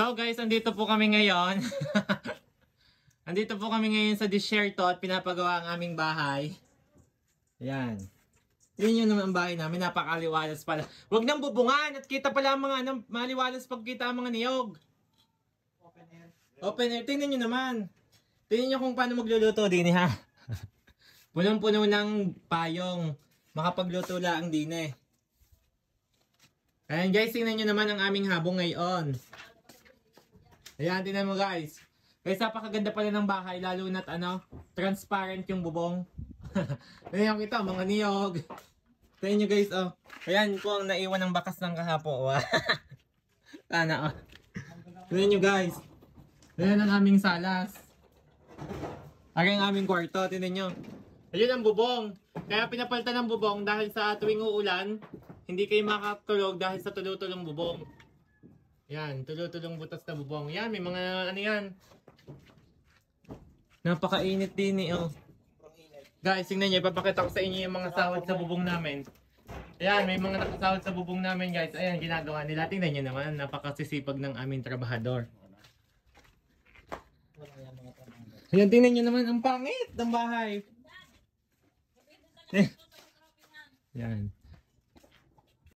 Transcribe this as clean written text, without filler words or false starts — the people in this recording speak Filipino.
So guys, andito po kami ngayon. Andito po kami ngayon sa disyerto at pinapagawa ang aming bahay. Ayan. Yun naman ang bahay namin. Napakaliwalas pala. Huwag nang bubungan at kita pala ang mga maliwalas pagkita ang mga niyog. Open air. Open air. Tingnan nyo naman. Tingnan nyo kung paano magluluto din ha. Punong-puno ng payong. Makapagluto lang din eh. Ayan guys, tingnan nyo naman ang aming habong ngayon. Ayan, tingnan mo guys. Guys, napakaganda pala ng bahay, lalo na't transparent yung bubong. Ayan kita, mga niyog. Tingnan nyo guys, oh. Ayan po ang naiwan ng bakas ng kahapo. Sana, oh. Tingnan nyo guys. Ayan ang aming salas. Ayan ang aming kwarto, tingnan nyo. Ayun ang bubong. Kaya pinapalitan ng bubong dahil sa tuwing uulan, hindi kayo makatulog dahil sa tulo-tulong bubong. Yan, tulo-tulong butas na bubong. Yan, may mga yan. Napakainit din eh, oh. Guys, tingnan nyo, ipapakita ko sa inyo yung mga sahod sa bubong namin. Ayan, may mga nakasahod sa bubong namin guys. Ayan, ginagawa nila. Tingnan nyo naman, napakasisipag ng aming trabahador. Ayan, tingnan nyo naman, ang pangit ng bahay. Yan.